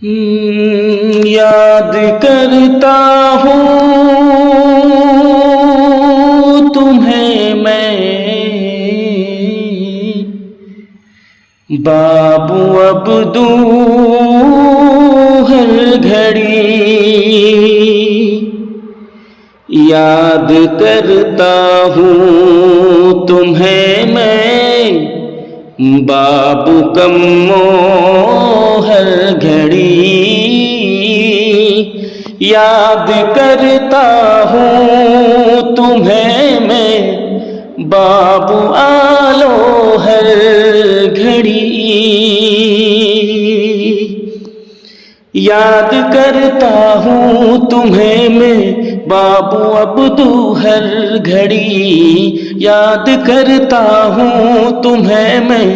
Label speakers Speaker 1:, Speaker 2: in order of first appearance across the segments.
Speaker 1: یاد کرتا ہوں تمہیں میں بابو عبدو ہر گھڑی، یاد کرتا ہوں تمہیں میں بابو کمو ہر گھڑی، یاد کرتا ہوں تمہیں میں بابو آلو ہر گھڑی، یاد کرتا ہوں تمہیں میں بابو عبدو ہر گھڑی، یاد کرتا ہوں تمہیں میں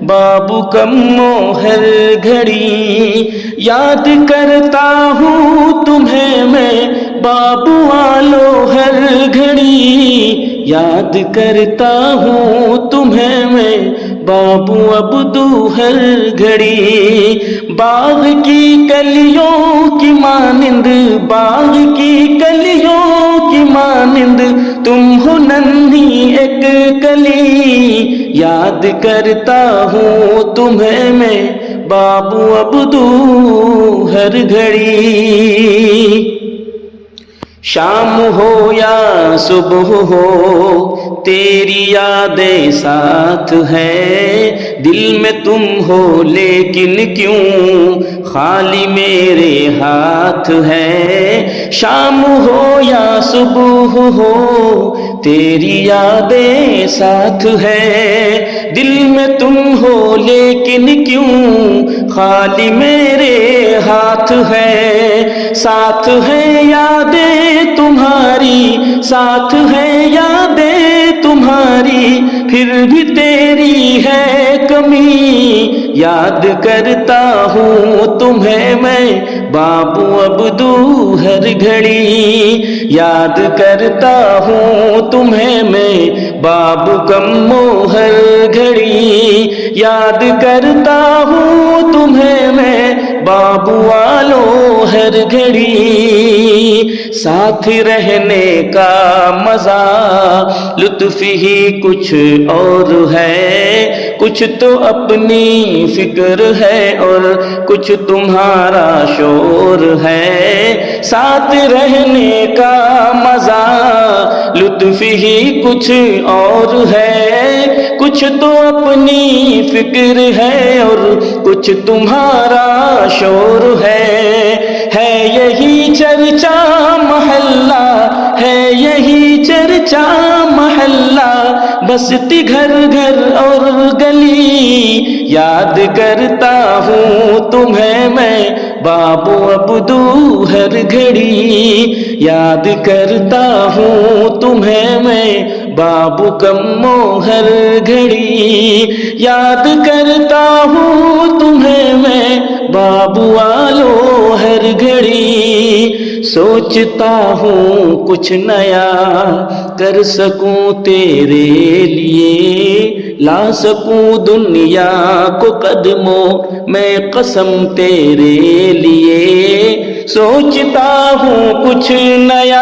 Speaker 1: بابو کمو ہر گھڑی، یاد کرتا ہوں تمہیں میں بابو آلو ہر گھڑی، یاد کرتا ہوں تمہیں میں بابو عبدو ہر گھڑی، باغ کی کلیوں کی مانند، باغ کی کلیوں کی مانند تم ہو ننھی ایک کلی، یاد کرتا ہوں تمہیں میں بابو عبدو ہر گھڑی، شام ہو یا صبح ہو تیری یادیں ساتھ ہے، دل میں تم ہو لیکن کیوں خالی میرے ہاتھ ہے، شام ہو یا صبح ہو تیری یادیں ساتھ ہے، دل میں تم ہو لیکن کیوں خالی میرے ہاتھ ہے، ساتھ ہے یادیں تمہاری، ساتھ ہے یادیں تمہاری، پھر بھی تیری ہے کمی، یاد کرتا ہوں تمہیں میں بابو عبدو ہر گھڑی، یاد کرتا ہوں تمہیں میں بابو کمو ہر گھڑی، یاد کرتا ہوں تمہیں میں بابو آلو ہر گھڑی، ساتھ رہنے کا مزہ لطف ہی کچھ اور ہے، کچھ تو اپنی فکر ہے اور کچھ تمہارا شور ہے، ساتھ رہنے کا مزہ لطف ہی کچھ اور ہے، کچھ تو اپنی فکر ہے اور کچھ تمہارا شور ہے یہی چرچا محلہ، ہے یہی چرچا محلہ، بستی گھر گھر اور گلی، یاد کرتا ہوں تمہیں میں بابو عبدو ہر گھڑی، یاد کرتا ہوں تمہیں میں بابو کمو ہر گھڑی، یاد کرتا ہوں تمہیں میں بابو آلو ہر گھڑی، سوچتا ہوں کچھ نیا کر سکوں تیرے لیے، لا سکوں دنیا کو قدموں میں قسم تیرے لیے، سوچتا ہوں کچھ نیا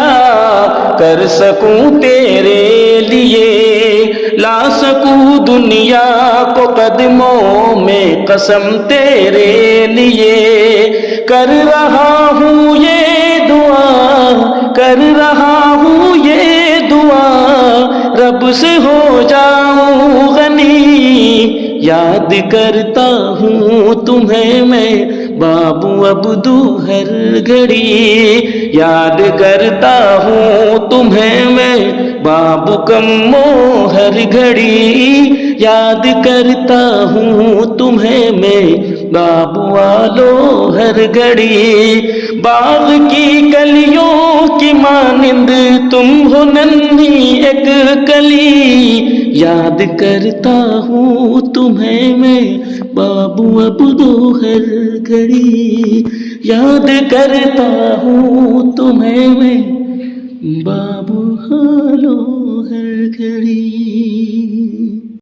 Speaker 1: کر سکوں تیرے لیے، لا سکوں دنیا کو قدموں میں قسم تیرے لیے، کر رہا ہوں یہ دعا، کر رہا ہوں یہ دعا رب سے ہو جاؤں غنی، یاد کرتا ہوں تمہیں میں بابو عبدو ہر گھڑی، یاد کرتا ہوں تمہیں میں بابو کمو ہر گھڑی، یاد کرتا ہوں تمہیں میں بابو آلو ہر گھڑی، باغ کی کلیوں کی مانند تم ہو ننھی ایک کلی، یاد کرتا ہوں تمہیں میں بابو عبدو ہر گھڑی، یاد کرتا ہوں تمہیں میں بابو آلو ہر گھڑی۔